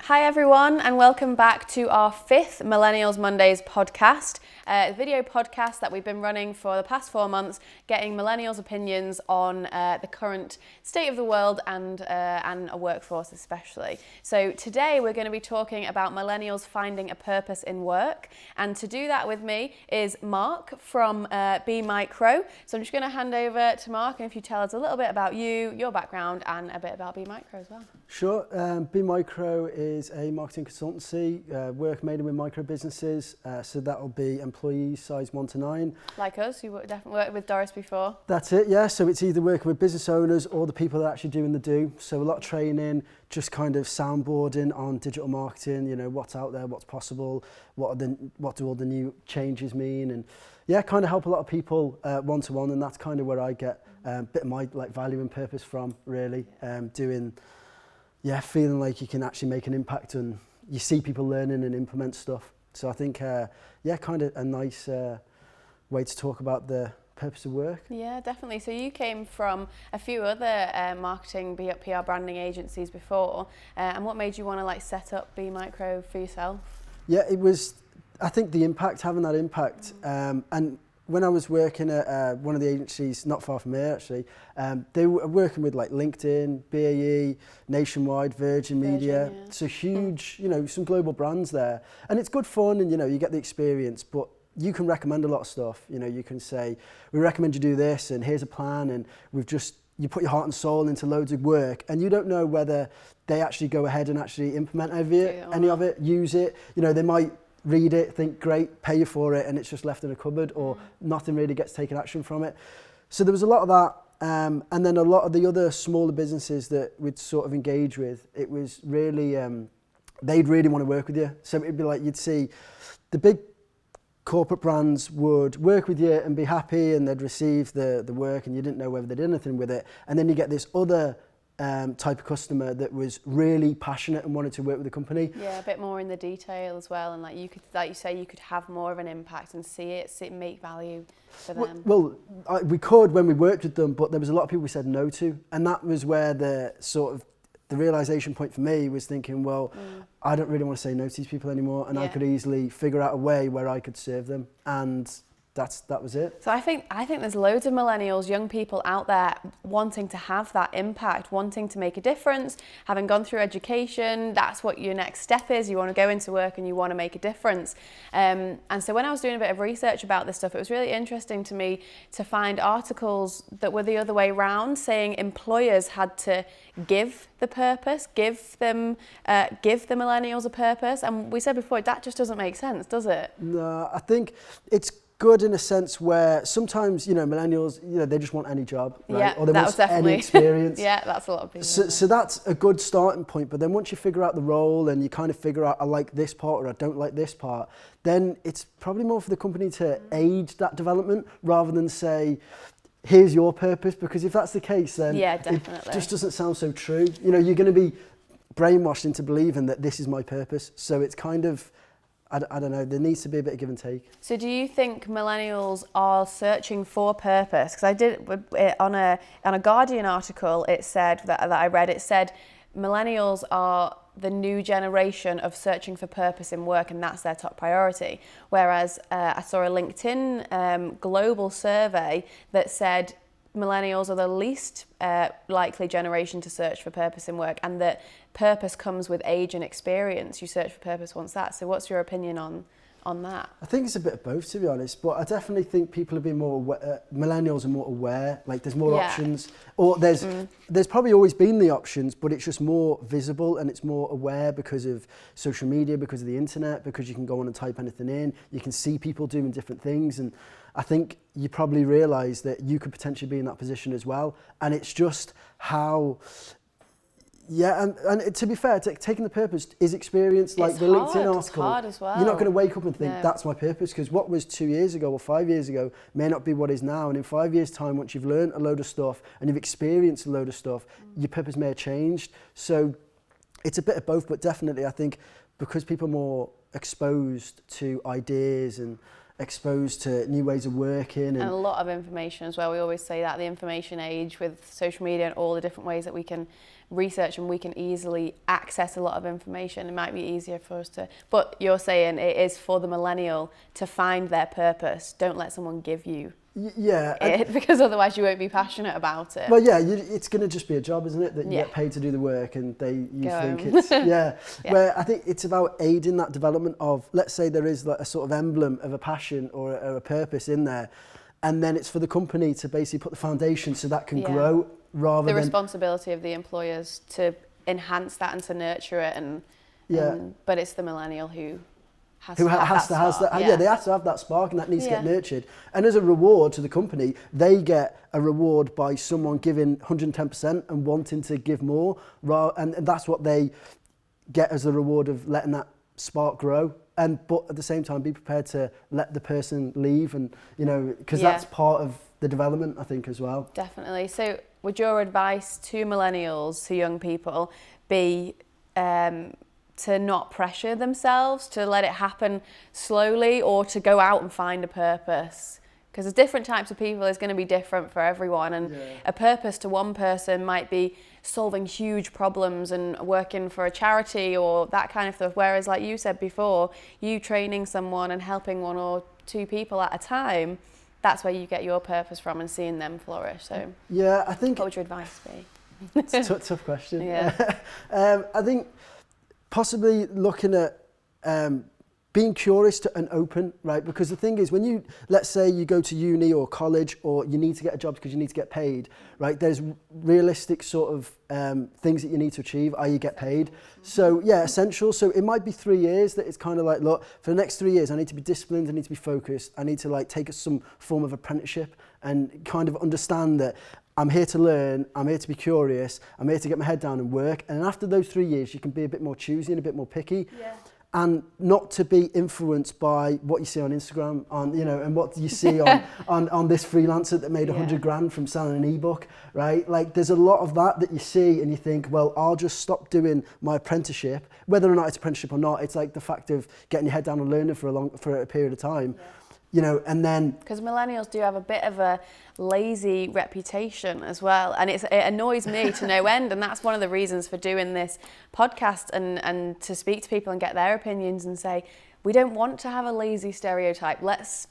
Hi everyone, and welcome back to our 5th Millennials Mondays podcast, a video podcast that we've been running for the past 4 months, getting millennials' opinions on the current state of the world and a workforce especially. So today we're going to be talking about millennials finding a purpose in work, and to do that with me is Mark from Be Micro. So I'm just going to hand over to Mark, and if you tell us a little bit about you, your background, and a bit about Be Micro as well. Sure. Be Micro is a marketing consultancy, work mainly with micro businesses, so that'll be employees size 1 to 9. Like us, you definitely worked with Doris before. That's it, yeah. So it's either working with business owners or the people that are actually doing the do. So a lot of training, just kind of soundboarding on digital marketing, you know, what's out there, what's possible, what do all the new changes mean, and yeah, kind of help a lot of people one-to-one, and that's kind of where I get a bit of my value and purpose from, really, feeling like you can actually make an impact and you see people learning and implement stuff. So I think, kind of a nice way to talk about the purpose of work. Yeah, definitely. So you came from a few other marketing, PR branding agencies before, and what made you want to set up Be Micro for yourself? Yeah, it was, I think having that impact, and when I was working at one of the agencies not far from here, actually, they were working with LinkedIn, BAE, Nationwide, Virgin Media, yeah. So huge, some global brands there. And it's good fun and, you get the experience, but you can recommend a lot of stuff. You can say, we recommend you do this and here's a plan, and you put your heart and soul into loads of work, and you don't know whether they actually go ahead and actually implement any of it, use it. They might read it, think great, pay you for it, and it's just left in a cupboard, or nothing really gets taken action from it. So there was a lot of that, and then a lot of the other smaller businesses that we'd sort of engage with, it was really, they'd really want to work with you. So it'd be like you'd see the big corporate brands would work with you and be happy, and they'd receive the work, and you didn't know whether they did anything with it. And then you get this other type of customer that was really passionate and wanted to work with the company. Yeah, a bit more in the detail as well, and you could have more of an impact and see it make value for them. Well, we could when we worked with them, but there was a lot of people we said no to, and that was where the realization point for me was thinking, I don't really want to say no to these people anymore, and I could easily figure out a way where I could serve them, and that was it. So I think there's loads of millennials, young people out there wanting to have that impact, wanting to make a difference, having gone through education. That's what your next step is. You want to go into work and you want to make a difference. And so when I was doing a bit of research about this stuff, it was really interesting to me to find articles that were the other way around, saying employers had to give the purpose, give the millennials a purpose. And we said before, that just doesn't make sense, does it? No, I think it's good in a sense where sometimes, millennials, they just want any job, right? Yeah, or they that want was definitely any experience. Yeah, that's a lot of people. So that's a good starting point. But then once you figure out the role and you kind of figure out, I like this part or I don't like this part, then it's probably more for the company to aid that development rather than say, here's your purpose. Because if that's the case, then it just doesn't sound so true. You're going to be brainwashed into believing that this is my purpose. So it's kind of, I don't know, there needs to be a bit of give and take. So do you think millennials are searching for purpose? Because I did, on a Guardian article, it said, that I read, it said millennials are the new generation of searching for purpose in work, and that's their top priority. Whereas I saw a LinkedIn global survey that said millennials are the least likely generation to search for purpose in work, and that purpose comes with age and experience. You search for purpose once that. So what's your opinion on that? I think it's a bit of both, to be honest, but I definitely think people have been more aware, millennials are more aware, there's more options, or there's probably always been the options, but it's just more visible and it's more aware because of social media, because of the internet, because you can go on and type anything in, you can see people doing different things, and I think you probably realise that you could potentially be in that position as well, and it's just how... Yeah, and to be fair, taking the purpose is experience. The LinkedIn article. It's hard as well. You're not going to wake up and think, that's my purpose, because what was 2 years ago or 5 years ago may not be what is now. And in 5 years' time, once you've learned a load of stuff and you've experienced a load of stuff, your purpose may have changed. So it's a bit of both, but definitely I think because people are more exposed to ideas and exposed to new ways of working. And a lot of information as well. We always say that, the information age with social media and all the different ways that we can research and we can easily access a lot of information. It might be easier for us to, but you're saying it is for the millennial to find their purpose. Don't let someone give you it, because otherwise you won't be passionate about it. Well, it's going to just be a job, isn't it? That you get paid to do the work, and you think it's Where I think it's about aiding that development of, let's say there is like a sort of emblem of a passion or a purpose in there, and then it's for the company to basically put the foundation so that can grow rather than... The responsibility of the employers to enhance that and to nurture it, and but it's the millennial who has to have that. They have to have that spark, and that needs to get nurtured. And as a reward to the company, they get a reward by someone giving 110% and wanting to give more, and that's what they get as a reward of letting that spark grow. But at the same time, be prepared to let the person leave, and because that's part of the development, I think, as well. Definitely. So would your advice to millennials, to young people, be to not pressure themselves, to let it happen slowly, or to go out and find a purpose? Because there's different types of people, it's going to be different for everyone, and a purpose to one person might be solving huge problems and working for a charity or that kind of stuff, whereas like you said before, you training someone and helping one or two people at a time, that's where you get your purpose from, and seeing them flourish. So I think... What would your advice be? It's a tough question. I think possibly looking at being curious and open, right? Because the thing is, when you, let's say you go to uni or college, or you need to get a job because you need to get paid, right? There's realistic sort of things that you need to achieve, i.e. get paid. So essential. So it might be 3 years that it's kind of like, look, for the next 3 years, I need to be disciplined, I need to be focused, I need to like take some form of apprenticeship and kind of understand that I'm here to learn, I'm here to be curious, I'm here to get my head down and work. And after those 3 years, you can be a bit more choosy and a bit more picky. And not to be influenced by what you see on Instagram, and what you see on this freelancer that made 100 grand from selling an ebook, right? Like there's a lot of that you see, and you think, well, I'll just stop doing my apprenticeship, whether or not it's apprenticeship or not. It's like the fact of getting your head down and learning for a period of time. And then... Because millennials do have a bit of a lazy reputation as well. And it annoys me to no end. And that's one of the reasons for doing this podcast and to speak to people and get their opinions and say, we don't want to have a lazy stereotype. Let's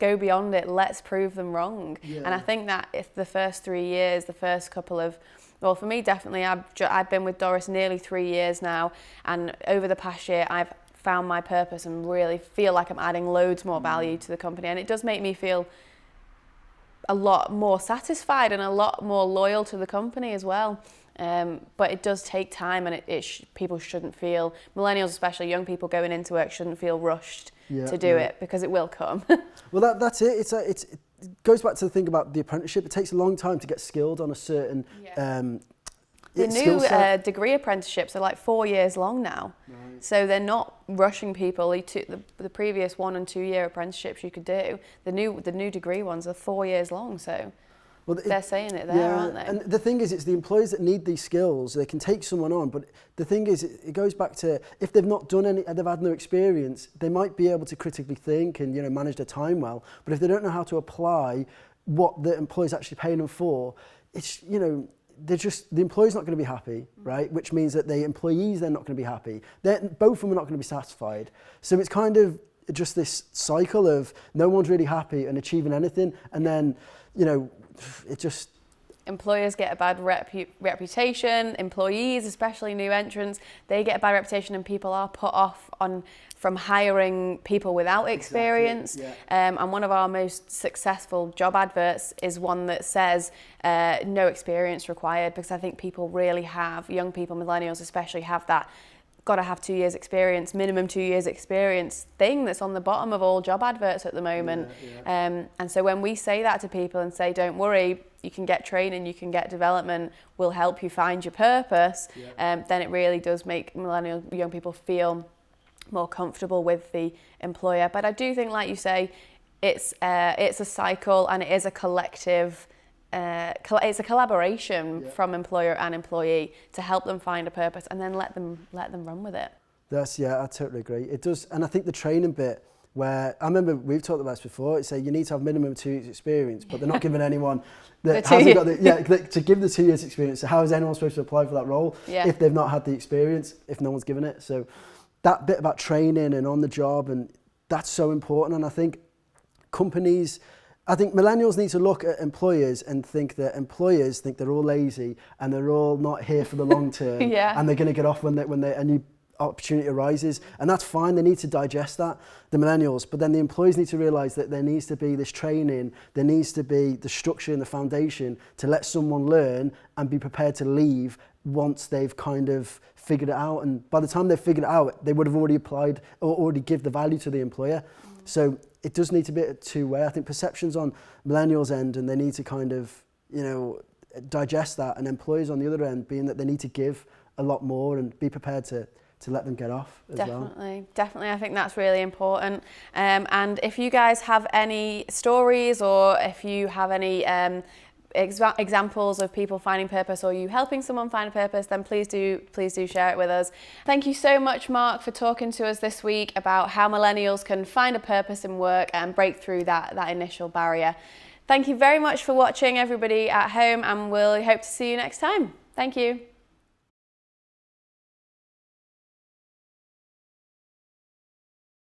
go beyond it. Let's prove them wrong. And I think that if the first 3 years, the first couple of... Well, for me, definitely, I've been with Doris nearly 3 years now. And over the past year, I've found my purpose and really feel like I'm adding loads more value to the company, and it does make me feel a lot more satisfied and a lot more loyal to the company as well. But it does take time, and people shouldn't feel, millennials especially, young people going into work shouldn't feel rushed to do it, because it will come. Well, that's it. It goes back to the thing about the apprenticeship. It takes a long time to get skilled on a certain the new degree apprenticeships are like 4 years long now. Right. So they're not rushing people. The previous 1 and 2 year apprenticeships you could do, the new degree ones are 4 years long. So they're saying it there, aren't they? And the thing is, it's the employees that need these skills. They can take someone on, but the thing is, it goes back to, if they've not done any, they've had no experience, they might be able to critically think and manage their time well. But if they don't know how to apply what the employer's actually paying them for, it's the employer's not going to be happy, right? Which means that the employees, they're not going to be happy. Both of them are not going to be satisfied. So it's kind of just this cycle of no one's really happy and achieving anything, and then it just... Employers get a bad reputation, employees, especially new entrants, they get a bad reputation, and people are put off from hiring people without experience. Exactly, and one of our most successful job adverts is one that says no experience required, because I think people really have, young people, millennials especially, have that got to have 2 years experience, minimum 2 years experience thing that's on the bottom of all job adverts at the moment. And so when we say that to people and say, don't worry, you can get training, you can get development, we'll help you find your purpose, then it really does make millennial young people feel more comfortable with the employer. But I do think, like you say, it's a cycle, and it is a collective, it's a collaboration from employer and employee to help them find a purpose, and then let them run with it. I totally agree. It does, and I think the training bit where I remember we've talked about this before. It's say you need to have minimum 2 years experience, but they're not giving anyone that hasn't got to give the 2 years experience. So how is anyone supposed to apply for that role if they've not had the experience, if no one's given it? So that bit about training and on the job, and that's so important. And I think millennials need to look at employers and think that employers think they're all lazy and they're all not here for the long term and they're going to get off when a new opportunity arises, and that's fine. They need to digest that, the millennials, but then the employees need to realise that there needs to be this training, there needs to be the structure and the foundation to let someone learn and be prepared to leave once they've kind of figured it out, and by the time they've figured it out, they would have already applied or already give the value to the employer. So it does need to be a two-way. I think perceptions on millennials' end, and they need to kind of, digest that, and employers on the other end being that they need to give a lot more and be prepared to let them get off as well. Definitely. I think that's really important. And if you guys have any stories, or if you have any examples of people finding purpose, or you helping someone find a purpose, then please do share it with us. Thank you so much, Mark, for talking to us this week about how millennials can find a purpose in work and break through that initial barrier. Thank you very much for watching, everybody at home, and we'll hope to see you next time. Thank you.